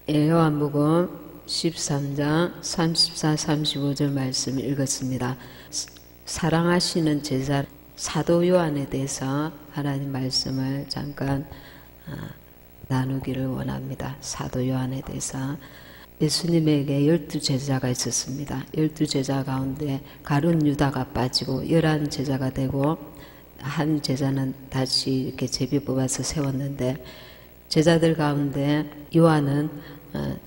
요한복음 13장 34, 35절 말씀 읽었습니다. 사랑하시는 제자 사도 요한에 대해서 하나님 말씀을 잠깐 나누기를 원합니다. 사도 요한에 대해서. 예수님에게 12제자가 있었습니다. 12제자 가운데 가룟 유다가 빠지고 11제자가 되고 한 제자는 다시 이렇게 제비 뽑아서 세웠는데, 제자들 가운데 요한은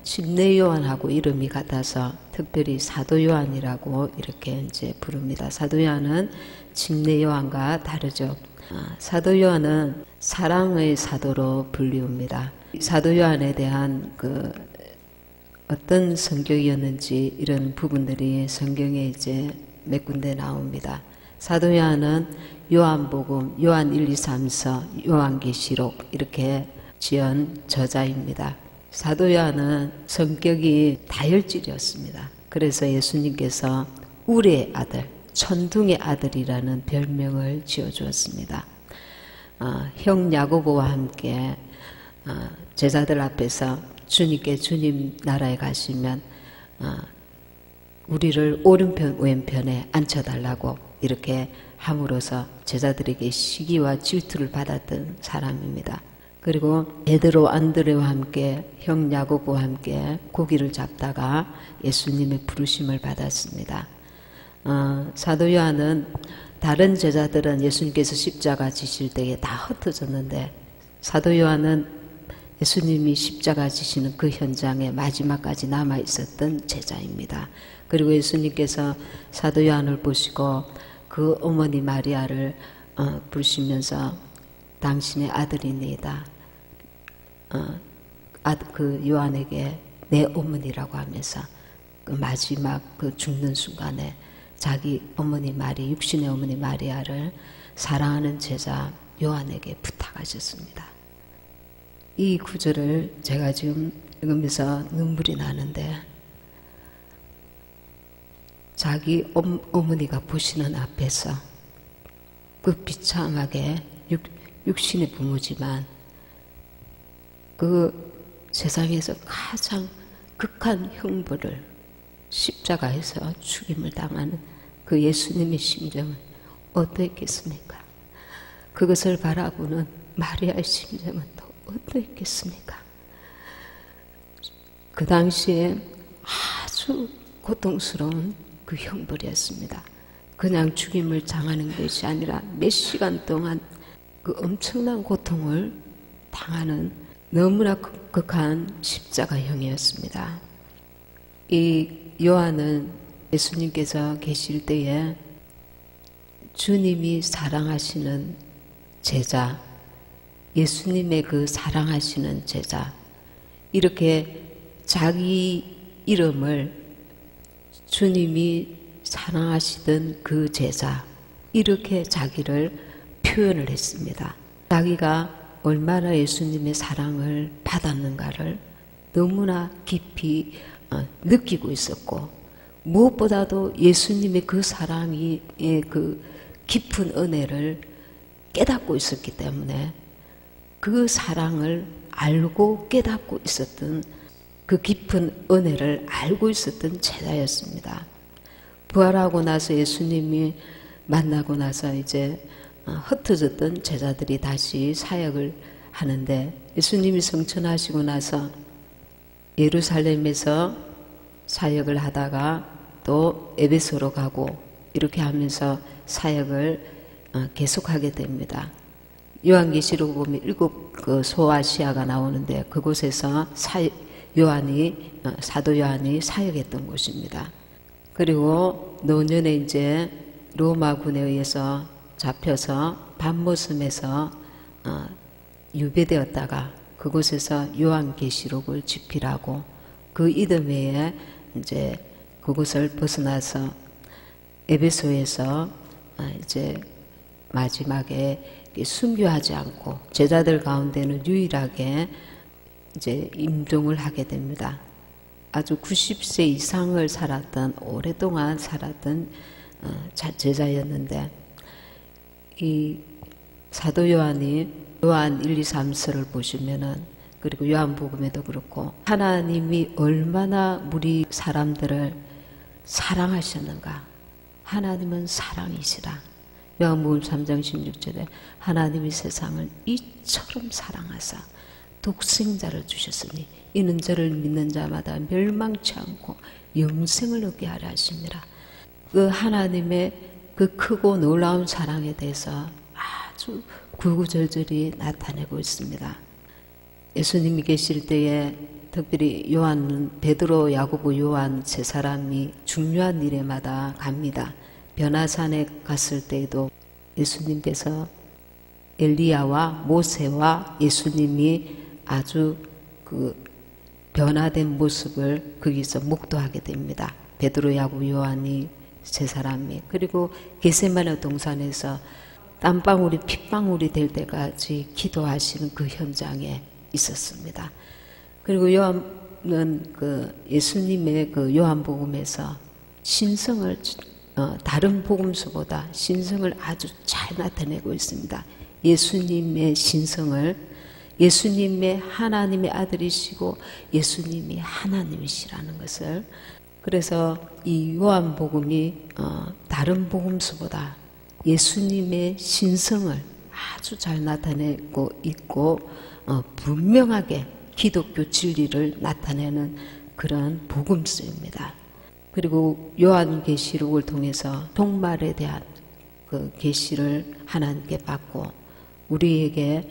침례 요한하고 이름이 같아서 특별히 사도 요한이라고 이렇게 이제 부릅니다. 사도 요한은 침례 요한과 다르죠. 사도 요한은 사랑의 사도로 불리웁니다. 사도 요한에 대한 어떤 성격이었는지 이런 부분들이 성경에 이제 몇 군데 나옵니다. 사도 요한은 요한복음, 요한 1, 2, 3서, 요한계시록 이렇게 지은 저자입니다. 사도 요한은 성격이 다혈질이었습니다. 그래서 예수님께서 우리의 아들, 천둥의 아들이라는 별명을 지어주었습니다. 형 야고보와 함께 제자들 앞에서 주님께 주님 나라에 가시면 우리를 오른편 왼편에 앉혀달라고 이렇게 함으로써 제자들에게 시기와 질투를 받았던 사람입니다. 그리고 베드로 안드레와 함께 형 야고보와 함께 고기를 잡다가 예수님의 부르심을 받았습니다. 사도 요한은 다른 제자들은 예수님께서 십자가 지실 때에 다 흩어졌는데, 사도 요한은 예수님이 십자가 지시는 그 현장에 마지막까지 남아 있었던 제자입니다. 그리고 예수님께서 사도 요한을 보시고 그 어머니 마리아를 부르시면서 당신의 아들이니이다. 그 요한에게 내 어머니라고 하면서 그 마지막 그 죽는 순간에 자기 어머니 마리, 육신의 어머니 마리아를 사랑하는 제자 요한에게 부탁하셨습니다. 이 구절을 제가 지금 읽으면서 눈물이 나는데, 자기 어머니가 보시는 앞에서 그 비참하게 육신의 부모지만 그 세상에서 가장 극한 형벌을 십자가에서 죽임을 당하는 그 예수님의 심정은 어떠했겠습니까? 그것을 바라보는 마리아의 심정은 또 어떠했겠습니까? 그 당시에 아주 고통스러운 그 형벌이었습니다. 그냥 죽임을 당하는 것이 아니라 몇 시간 동안 그 엄청난 고통을 당하는 너무나 극한 십자가형이었습니다. 이 요한은 예수님께서 계실 때에 주님이 사랑하시는 제자, 예수님의 그 사랑하시는 제자, 이렇게 자기 이름을 주님이 사랑하시던 그 제자, 이렇게 자기를 표현을 했습니다. 자기가 얼마나 예수님의 사랑을 받았는가를 너무나 깊이 느끼고 있었고, 무엇보다도 예수님의 그 사랑이 그 깊은 은혜를 깨닫고 있었기 때문에 그 사랑을 알고 깨닫고 있었던, 그 깊은 은혜를 알고 있었던 제자였습니다. 부활하고 나서 예수님이 만나고 나서 이제 흩어졌던 제자들이 다시 사역을 하는데, 예수님이 성천하시고 나서 예루살렘에서 사역을 하다가 또 에베소로 가고 이렇게 하면서 사역을 계속하게 됩니다. 요한계시록 보면 7 소아시아가 나오는데, 그곳에서 사도 요한이 사역했던 곳입니다. 그리고 노년에 이제 로마군에 의해서 잡혀서 밤모섬에서 유배되었다가 그곳에서 요한계시록을 집필하고, 그 이듬해에 이제 그곳을 벗어나서 에베소에서 이제 마지막에 순교하지 않고 제자들 가운데는 유일하게 이제 임종을 하게 됩니다. 아주 90세 이상을 살았던, 오랫동안 살았던 제자였는데, 이 사도 요한이 요한 1, 2, 3서를 보시면은 그 그리고 요한복음에도 그렇고 하나님이 얼마나 우리 사람들을 사랑하셨는가. 하나님은 사랑이시라. 요한복음 3장 16절에 하나님이 세상을 이처럼 사랑하사 독생자를 주셨으니 이는 저를 믿는 자마다 멸망치 않고 영생을 얻게 하려 하심이라. 그 하나님의 그 크고 놀라운 사랑에 대해서 아주 구구절절히 나타내고 있습니다. 예수님이 계실 때에 특별히 요한은 베드로, 야고보, 요한 세 사람이 중요한 일에마다 갑니다. 변화산에 갔을 때에도 예수님께서 엘리야와 모세와 예수님이 아주 그 변화된 모습을 거기서 목도하게 됩니다. 베드로, 야고보, 요한이 세 사람이. 그리고 겟세마네 동산에서 땀방울이 핏방울이 될 때까지 기도하시는 그 현장에 있었습니다. 그리고 요한은 그 예수님의 그 요한복음에서 신성을 다른 복음서보다 신성을 아주 잘 나타내고 있습니다. 예수님의 신성을, 예수님의 하나님의 아들이시고 예수님이 하나님이시라는 것을. 그래서 이 요한복음이 다른 복음서보다 예수님의 신성을 아주 잘 나타내고 있고 분명하게 기독교 진리를 나타내는 그런 복음서입니다. 그리고 요한계시록을 통해서 종말에 대한 그 계시를 하나님께 받고 우리에게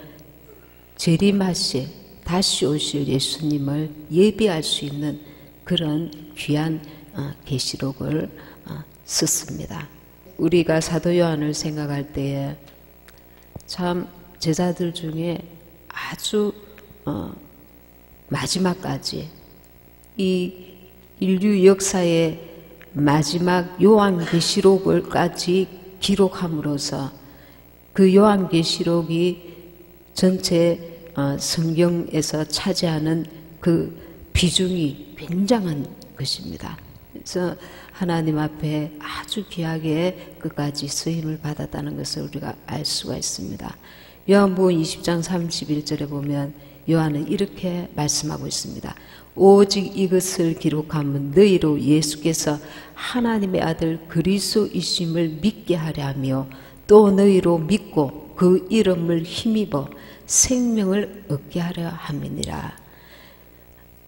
재림하실 다시 오실 예수님을 예비할 수 있는 그런 귀한 계시록을 썼습니다. 우리가 사도 요한을 생각할 때에 참 제자들 중에 아주 마지막까지 이 인류 역사의 마지막 요한계시록을까지 기록함으로써 그 요한계시록이 전체 성경에서 차지하는 그 비중이 굉장한 것입니다. 그래서 하나님 앞에 아주 귀하게 끝까지 쓰임을 받았다는 것을 우리가 알 수가 있습니다. 요한복음 20장 31절에 보면 요한은 이렇게 말씀하고 있습니다. 오직 이것을 기록하면 너희로 예수께서 하나님의 아들 그리스도이심을 믿게 하려 하며 또 너희로 믿고 그 이름을 힘입어 생명을 얻게 하려 함이니라.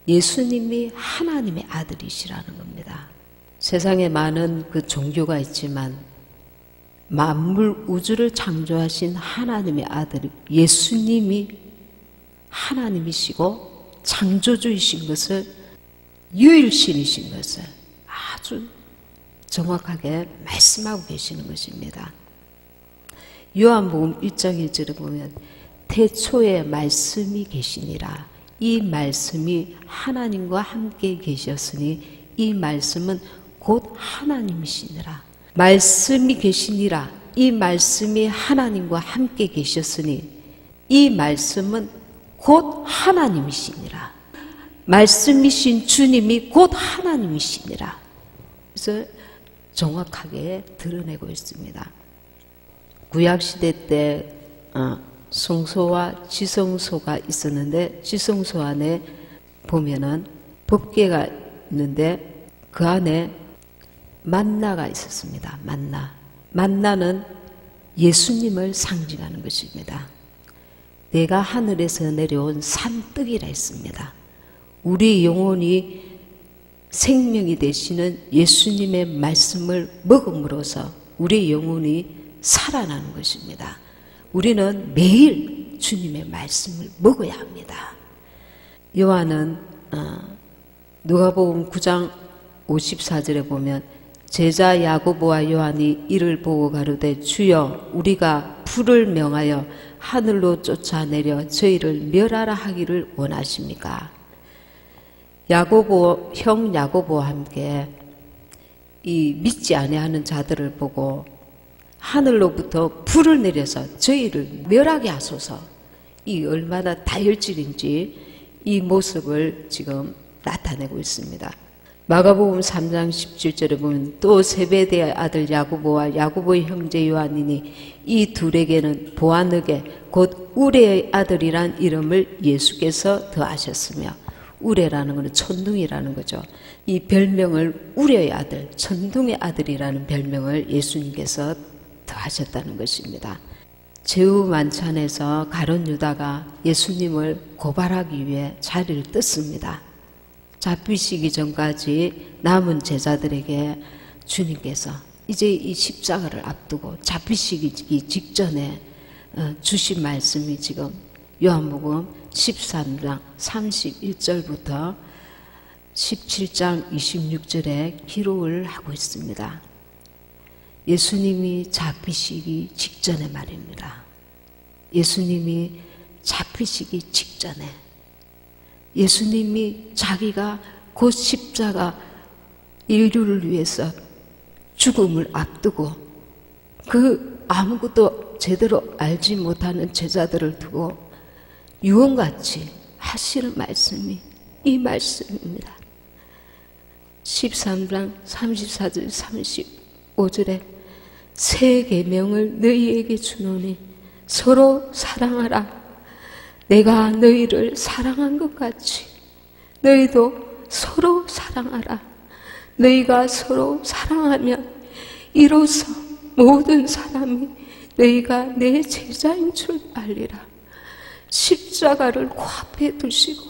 예수님이 하나님의 아들이시라는 겁니다. 세상에 많은 그 종교가 있지만 만물 우주를 창조하신 하나님의 아들 예수님이 하나님이시고 창조주이신 것을, 유일신이신 것을 아주 정확하게 말씀하고 계시는 것입니다. 요한복음 1장 1절에 보면 태초에 말씀이 계시니라. 이 말씀이 하나님과 함께 계셨으니 이 말씀은 곧 하나님이시니라. 말씀이 계시니라. 이 말씀이 하나님과 함께 계셨으니 이 말씀은 곧 하나님이시니라. 말씀이신 주님이 곧 하나님이시니라. 그래서 정확하게 드러내고 있습니다. 구약시대 때 성소와 지성소가 있었는데 지성소 안에 보면은 법궤가 있는데 그 안에 만나가 있었습니다. 만나는 예수님을 상징하는 것입니다. 내가 하늘에서 내려온 산떡이라 했습니다. 우리 영혼이 생명이 되시는 예수님의 말씀을 먹음으로써 우리 영혼이 살아나는 것입니다. 우리는 매일 주님의 말씀을 먹어야 합니다. 요한은 누가복음 9장 54절에 보면 제자 야고보와 요한이 이를 보고 가로되 주여 우리가 불을 명하여 하늘로 쫓아내려 저희를 멸하라 하기를 원하십니까? 야고보, 형 야고보와 함께 이 믿지 아니하는 자들을 보고 하늘로부터 불을 내려서 저희를 멸하게 하소서. 이 얼마나 다혈질인지 이 모습을 지금 나타내고 있습니다. 마가복음 3장 17절에 보면 또 세베대의 아들 야고보와 야고보의 형제 요한이니 이 둘에게는 보아느게 곧 우레의 아들이란 이름을 예수께서 더하셨으며, 우레라는 것은 천둥이라는 거죠. 이 별명을 우레의 아들, 천둥의 아들이라는 별명을 예수님께서 더하셨다는 것입니다. 제후 만찬에서 가룟 유다가 예수님을 고발하기 위해 자리를 떴습니다. 잡히시기 전까지 남은 제자들에게 주님께서 이제 이 십자가를 앞두고 잡히시기 직전에 주신 말씀이 지금 요한복음 13장 31절부터 17장 26절에 기록을 하고 있습니다. 예수님이 잡히시기 직전의 말입니다. 예수님이 잡히시기 직전에 예수님이 자기가 곧 십자가 인류를 위해서 죽음을 앞두고 그 아무것도 제대로 알지 못하는 제자들을 두고 유언같이 하시는 말씀이 이 말씀입니다. 13장 34절 35절에 새 계명을 너희에게 주노니 서로 사랑하라. 내가 너희를 사랑한 것 같이 너희도 서로 사랑하라. 너희가 서로 사랑하면 이로써 모든 사람이 너희가 내 제자인 줄 알리라. 십자가를 코앞에 두시고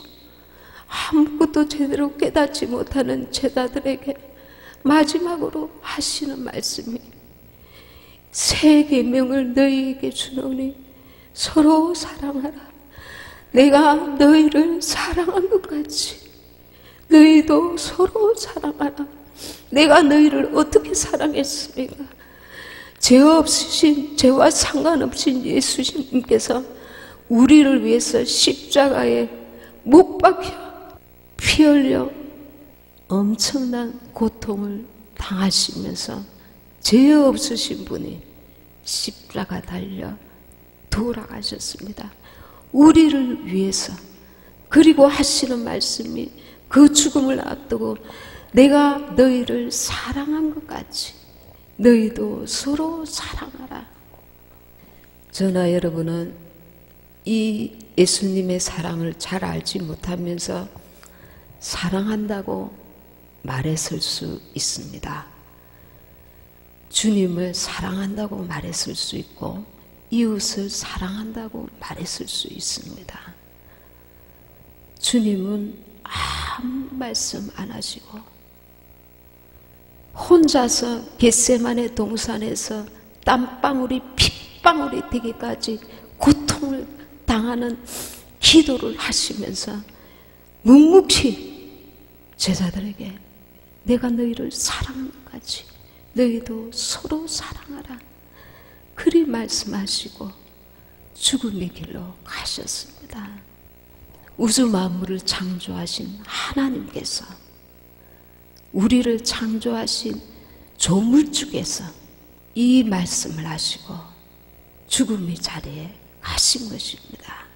아무것도 제대로 깨닫지 못하는 제자들에게 마지막으로 하시는 말씀이 새 계명을 너희에게 주노니 서로 사랑하라. 내가 너희를 사랑한 것 같이 너희도 서로 사랑하라. 내가 너희를 어떻게 사랑했습니까? 죄 없으신, 죄와 상관없인 예수님께서 우리를 위해서 십자가에 못 박혀 피 흘려 엄청난 고통을 당하시면서 죄 없으신 분이 십자가 달려 돌아가셨습니다. 우리를 위해서. 그리고 하시는 말씀이 그 죽음을 앞두고 내가 너희를 사랑한 것 같이 너희도 서로 사랑하라. 저나 여러분은 이 예수님의 사랑을 잘 알지 못하면서 사랑한다고 말했을 수 있습니다. 주님을 사랑한다고 말했을 수 있고 이웃을 사랑한다고 말했을 수 있습니다. 주님은 아무 말씀 안 하시고 혼자서 겟세마네 동산에서 땀방울이 핏방울이 되기까지 고통을 당하는 기도를 하시면서 묵묵히 제자들에게 내가 너희를 사랑한 것 같이 너희도 서로 사랑하라. 그리 말씀하시고 죽음의 길로 가셨습니다. 우주 만물을 창조하신 하나님께서 우리를 창조하신 조물주께서 이 말씀을 하시고 죽음의 자리에 가신 것입니다.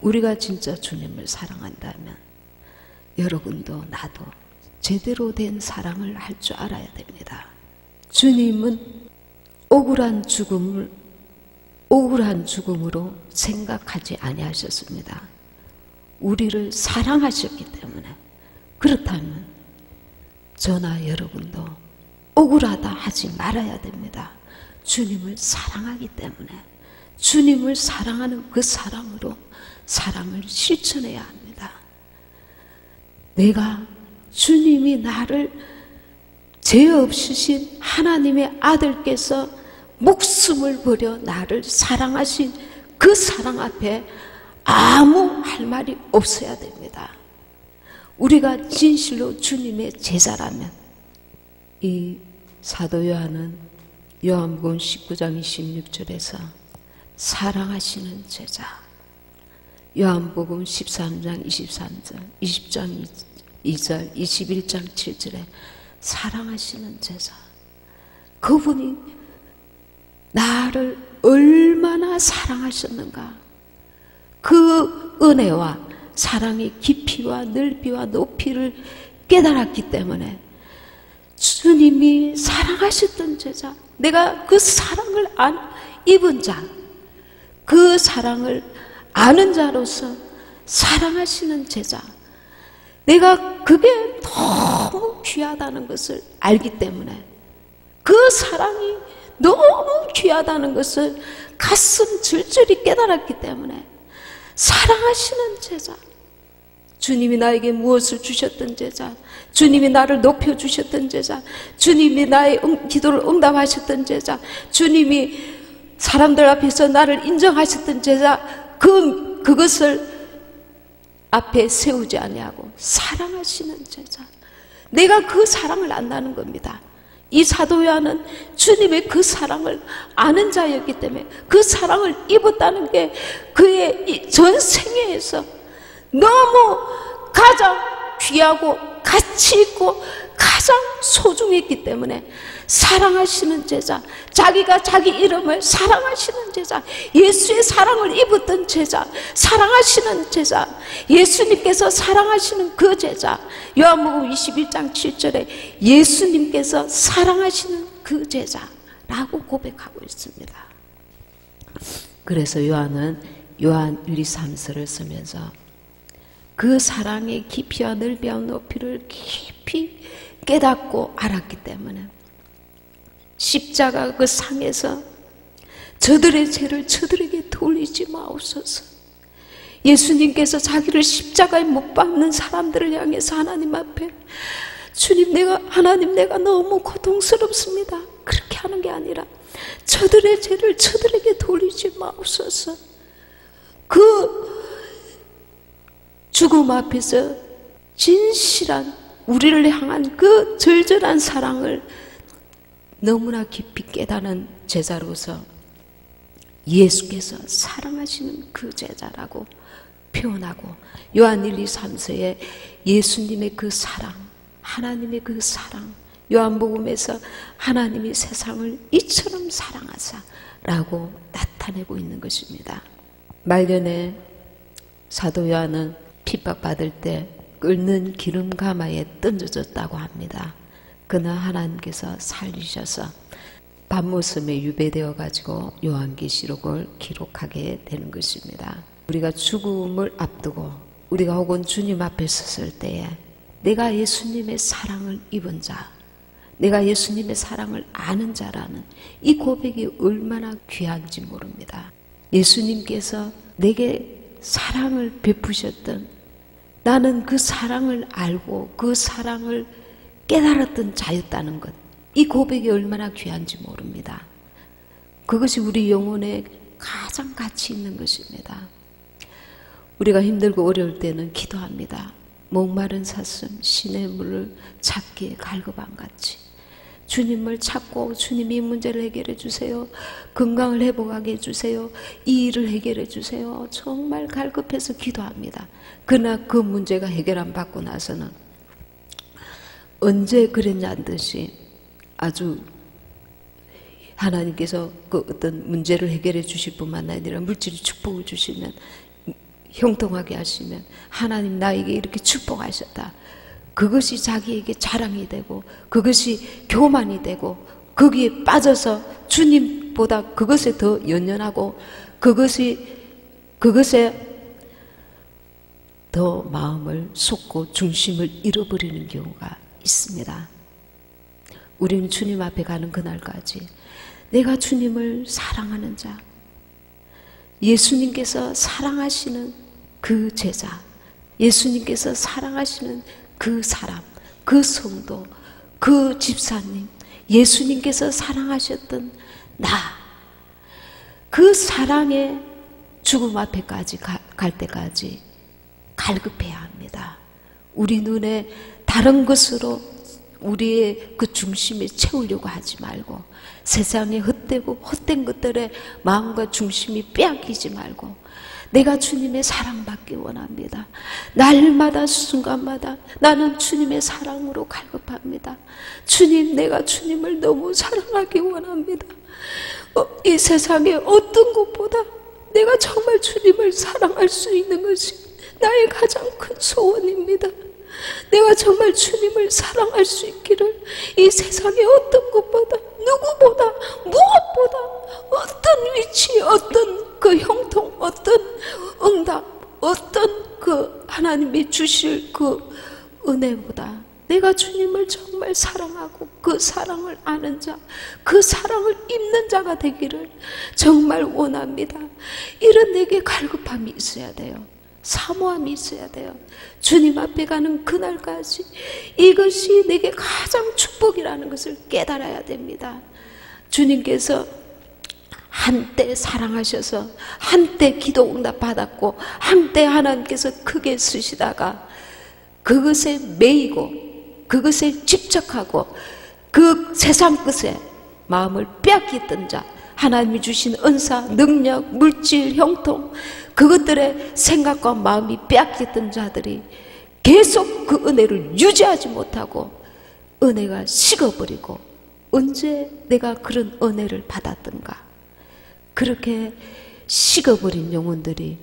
우리가 진짜 주님을 사랑한다면 여러분도 나도 제대로 된 사랑을 할 줄 알아야 됩니다. 주님은 억울한 죽음으로 생각하지 아니하셨습니다. 우리를 사랑하셨기 때문에. 그렇다면 저나 여러분도 억울하다 하지 말아야 됩니다. 주님을 사랑하기 때문에 주님을 사랑하는 그 사랑으로 사랑을 실천해야 합니다. 내가 주님이 나를 죄 없으신 하나님의 아들께서 목숨을 버려 나를 사랑하신 그 사랑 앞에 아무 할 말이 없어야 됩니다. 우리가 진실로 주님의 제자라면 이 사도 요한은 요한복음 19장 26절에서 사랑하시는 제자, 요한복음 13장 23절, 20장 2절, 21장 7절에 사랑하시는 제자, 그분이 나를 얼마나 사랑하셨는가, 그 은혜와 사랑의 깊이와 넓이와 높이를 깨달았기 때문에 주님이 사랑하셨던 제자, 내가 그 사랑을 입은 자, 그 사랑을 아는 자로서 사랑하시는 제자, 내가 그게 너무 귀하다는 것을 알기 때문에, 그 사랑이 너무 귀하다는 것을 가슴 줄줄이 깨달았기 때문에 사랑하시는 제자, 주님이 나에게 무엇을 주셨던 제자, 주님이 나를 높여주셨던 제자, 주님이 나의 기도를 응답하셨던 제자, 주님이 사람들 앞에서 나를 인정하셨던 제자, 그것을 앞에 세우지 아니하고 사랑하시는 제자, 내가 그 사랑을 안다는 겁니다. 이 사도 요한은 주님의 그 사랑을 아는 자였기 때문에 그 사랑을 입었다는 게 그의 전 생애에서 너무 가장 귀하고 가치 있고 가장 소중했기 때문에 사랑하시는 제자, 자기가 자기 이름을 사랑하시는 제자, 예수의 사랑을 입었던 제자, 사랑하시는 제자, 예수님께서 사랑하시는 그 제자, 요한복음 21장 7절에 예수님께서 사랑하시는 그 제자라고 고백하고 있습니다. 그래서 요한은 요한 1, 2, 3서를 쓰면서 그 사랑의 깊이와 넓이와 높이를 깊이 깨닫고 알았기 때문에 십자가 그 상에서 저들의 죄를 저들에게 돌리지 마옵소서. 예수님께서 자기를 십자가에 못 박는 사람들을 향해서 하나님 앞에 주님, 하나님 내가 너무 고통스럽습니다, 그렇게 하는 게 아니라 저들의 죄를 저들에게 돌리지 마옵소서. 그 죽음 앞에서 진실한 우리를 향한 그 절절한 사랑을 너무나 깊이 깨닫는 제자로서 예수께서 사랑하시는 그 제자라고 표현하고, 요한 1, 2, 3서에 예수님의 그 사랑, 하나님의 그 사랑, 요한복음에서 하나님이 세상을 이처럼 사랑하사라고 나타내고 있는 것입니다. 말년에 사도 요한은 핍박받을 때 끓는 기름 가마에 던져졌다고 합니다. 그러나 하나님께서 살리셔서 밤모섬에 유배되어 가지고 요한계시록을 기록하게 되는 것입니다. 우리가 죽음을 앞두고 우리가 혹은 주님 앞에 섰을 때에 내가 예수님의 사랑을 입은 자, 내가 예수님의 사랑을 아는 자라는 이 고백이 얼마나 귀한지 모릅니다. 예수님께서 내게 사랑을 베푸셨던, 나는 그 사랑을 알고 그 사랑을 깨달았던 자였다는 것, 이 고백이 얼마나 귀한지 모릅니다. 그것이 우리 영혼에 가장 가치 있는 것입니다. 우리가 힘들고 어려울 때는 기도합니다. 목마른 사슴 신의 물을 찾기에 갈급함같이 주님을 찾고 주님이 문제를 해결해 주세요, 건강을 회복하게 해주세요, 이 일을 해결해 주세요, 정말 갈급해서 기도합니다. 그러나 그 문제가 해결 안 받고 나서는 언제 그랬냐는 듯이 아주 하나님께서 그 어떤 문제를 해결해 주실 뿐만 아니라 물질의 축복을 주시면, 형통하게 하시면, 하나님 나에게 이렇게 축복하셨다, 그것이 자기에게 자랑이 되고 그것이 교만이 되고 거기에 빠져서 주님보다 그것에 더 연연하고 그것에 더 마음을 쏟고 중심을 잃어버리는 경우가 있습니다. 우리는 주님 앞에 가는 그날까지 내가 주님을 사랑하는 자, 예수님께서 사랑하시는 그 제자, 예수님께서 사랑하시는 그 사람, 그 성도, 그 집사님, 예수님께서 사랑하셨던 나, 그 사랑의 죽음 앞에까지 갈 때까지 갈급해야 합니다. 우리 눈에 다른 것으로 우리의 그 중심을 채우려고 하지 말고, 세상에 헛된 것들에 마음과 중심이 빼앗기지 말고, 내가 주님의 사랑받기 원합니다. 날마다 순간마다 나는 주님의 사랑으로 갈급합니다. 주님, 내가 주님을 너무 사랑하기 원합니다. 이 세상에 어떤 것보다 내가 정말 주님을 사랑할 수 있는 것이 나의 가장 큰 소원입니다. 내가 정말 주님을 사랑할 수 있기를 이 세상의 어떤 것보다, 누구보다, 무엇보다, 어떤 위치, 어떤 그 형통, 어떤 응답, 어떤 그 하나님이 주실 그 은혜보다 내가 주님을 정말 사랑하고 그 사랑을 아는 자, 그 사랑을 입는 자가 되기를 정말 원합니다. 이런 내게 갈급함이 있어야 돼요. 사모함이 있어야 돼요. 주님 앞에 가는 그날까지 이것이 내게 가장 축복이라는 것을 깨달아야 됩니다. 주님께서 한때 사랑하셔서 한때 기도 응답 받았고 한때 하나님께서 크게 쓰시다가 그것에 매이고 그것에 집착하고 그 세상 것에 마음을 빼앗겼던 자, 하나님이 주신 은사, 능력, 물질, 형통, 그것들의 생각과 마음이 빼앗겼던 자들이 계속 그 은혜를 유지하지 못하고 은혜가 식어버리고, 언제 내가 그런 은혜를 받았던가. 그렇게 식어버린 영혼들이,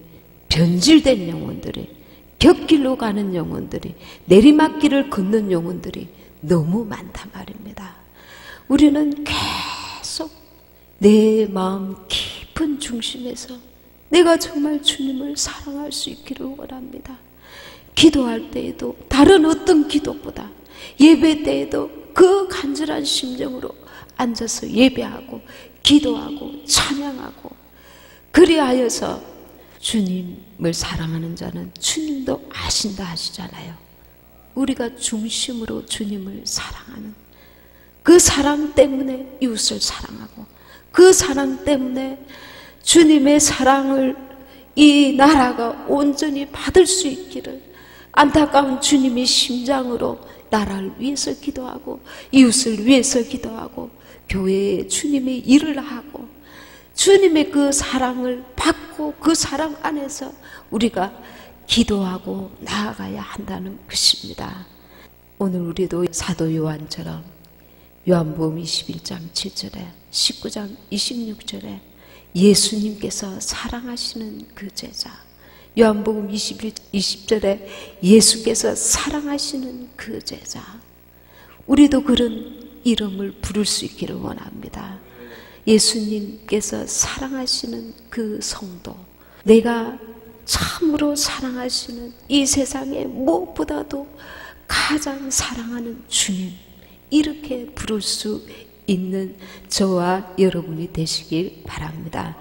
변질된 영혼들이, 곁길로 가는 영혼들이, 내리막길을 걷는 영혼들이 너무 많단 말입니다. 우리는 계속 내 마음 깊은 중심에서 내가 정말 주님을 사랑할 수 있기를 원합니다. 기도할 때에도 다른 어떤 기도보다, 예배 때에도 그 간절한 심정으로 앉아서 예배하고 기도하고 찬양하고, 그리하여서 주님을 사랑하는 자는 주님도 아신다 하시잖아요. 우리가 중심으로 주님을 사랑하는, 그 사랑 때문에 이웃을 사랑하고, 그 사랑 때문에 주님의 사랑을 이 나라가 온전히 받을 수 있기를 안타까운 주님의 심장으로 나라를 위해서 기도하고 이웃을 위해서 기도하고 교회에 주님의 일을 하고 주님의 그 사랑을 받고 그 사랑 안에서 우리가 기도하고 나아가야 한다는 것입니다. 오늘 우리도 사도 요한처럼 요한복음 21장 7절에 19장 26절에 예수님께서 사랑하시는 그 제자, 요한복음 20절에 예수께서 사랑하시는 그 제자, 우리도 그런 이름을 부를 수 있기를 원합니다. 예수님께서 사랑하시는 그 성도, 내가 참으로 사랑하시는 이 세상에 무엇보다도 가장 사랑하는 주님, 이렇게 부를 수 있는 저와 여러분이 되시길 바랍니다.